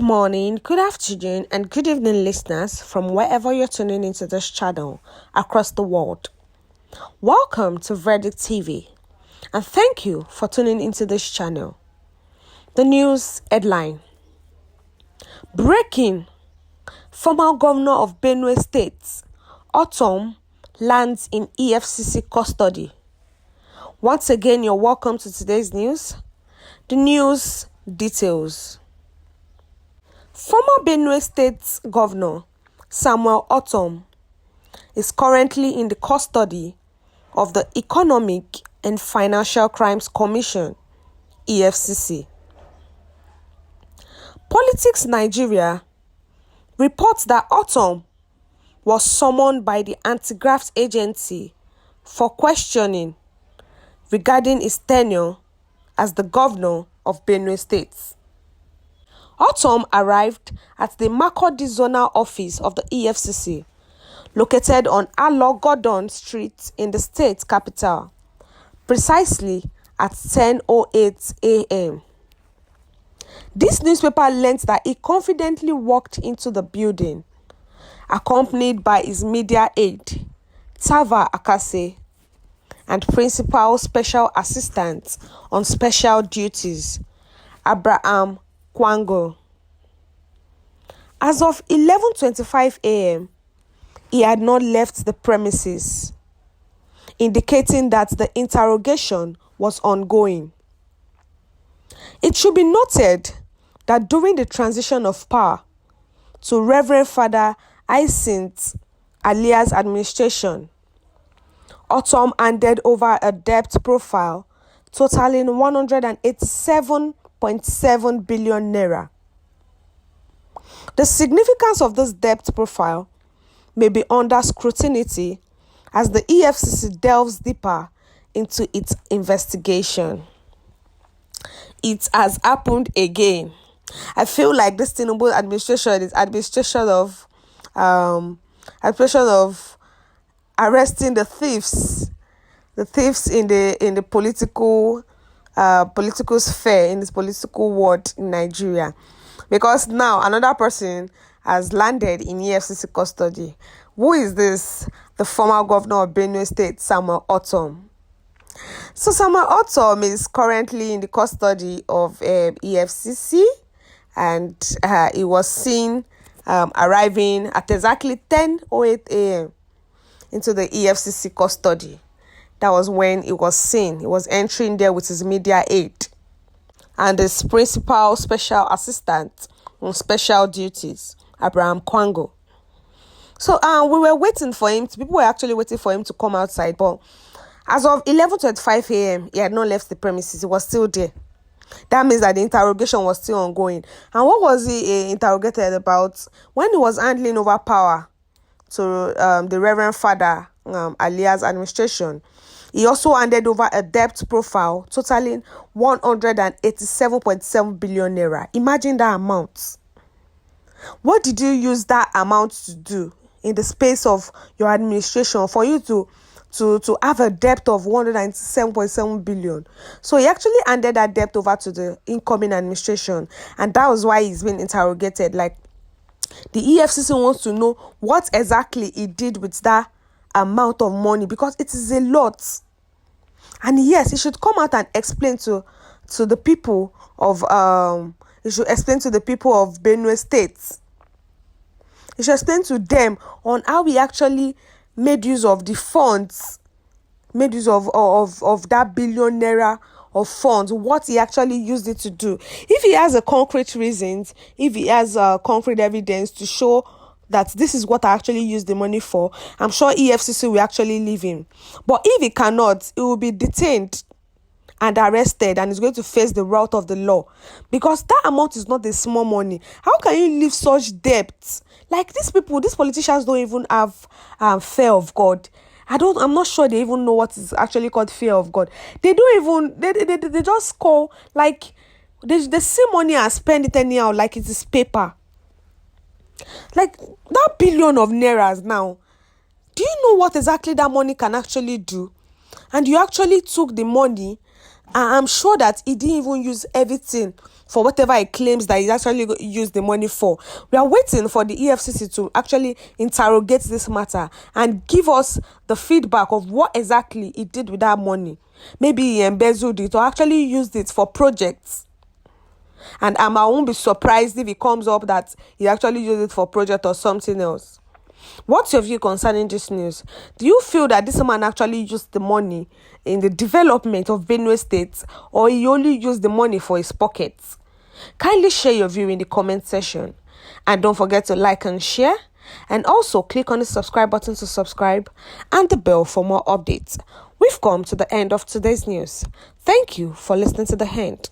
morning, good afternoon, and good evening, listeners, from wherever you're tuning into this channel across the world. Welcome to Verdict TV, and thank you for tuning into this channel. The news headline: Breaking: Former Governor of Benue State, Ortom, lands in Efcc custody. Once again, you're welcome to today's news. The news details. Former Benue State Governor Samuel Ortom is currently in the custody of the Economic and Financial Crimes Commission, Efcc. Politics Nigeria reports that Ortom was summoned by the Anti-Graft Agency for questioning regarding his tenure as the governor of Benue State. Ortom arrived at the Makurdi Zonal Office of the Efcc, located on Alo-Gordon Street in the state capital, precisely at 10:08 a.m. This newspaper learnt that he confidently walked into the building, accompanied by his media aide, Tava Akase, and Principal Special Assistant on Special Duties, Abraham Kwango. As of 11:25 a.m., he had not left the premises, indicating that the interrogation was ongoing. It should be noted that during the transition of power to Reverend Father Hyacinth Alia's administration, Ortom handed over a debt profile totaling 187.7 billion naira. The significance of this debt profile may be under scrutiny as the EFCC delves deeper into its investigation. It has happened again. I feel like this Tīnùbu administration is administration of arresting the thieves in the political sphere, in this political world in Nigeria, because now another person has landed in EFCC custody. Who is this? The former governor of Benue State, Samuel Ortom. So Samuel Ortom is currently in the custody of EFCC, and he was seen arriving at exactly 10:08 a.m. into the EFCC custody. That was when he was seen. He was entering there with his media aide and his principal special assistant on special duties, Abraham Kwango. So we were waiting for him. People were actually waiting for him to come outside, but as of 11:25 a.m., he had not left the premises. He was still there. That means that the interrogation was still ongoing. And what was he interrogated about? When he was handing over power to the Reverend Father Alia's administration, he also handed over a debt profile totaling 187.7 billion naira. Imagine that amount. What did you use that amount to do in the space of your administration for you to have a debt of 197.7 billion? So he actually handed that debt over to the incoming administration, and that was why he's been interrogated. Like, the EFCC wants to know what exactly he did with that amount of money, because it is a lot. And yes, he should come out and explain to the people of Benue State. He should explain to them on how he actually made use of the funds, made use of that billion naira of funds, what he actually used it to do. If he has a concrete reasons, if he has concrete evidence to show that this is what I actually used the money for, I'm sure EFCC will actually leave him. But if he cannot, he will be detained and arrested, and is going to face the wrath of the law, because that amount is not a small money. How can you leave such debts? Like, these politicians don't even have fear of God. I'm not sure they even know what is actually called fear of God. They don't even, they just call, like, they see money and spend it anyhow, like it is paper. Like, that billion of nairas now, do you know what exactly that money can actually do? And you actually took the money I'm sure that he didn't even use everything for whatever he claims that he actually used the money for. We are waiting for the EFCC to actually interrogate this matter and give us the feedback of what exactly he did with that money. Maybe he embezzled it or actually used it for projects. And I won't be surprised if it comes up that he actually used it for project or something else. What's your view concerning this news? Do you feel that this man actually used the money in the development of Benue State, or he only used the money for his pockets? Kindly share your view in the comment section. And don't forget to like and share. And also click on the subscribe button to subscribe and the bell for more updates. We've come to the end of today's news. Thank you for listening to the end.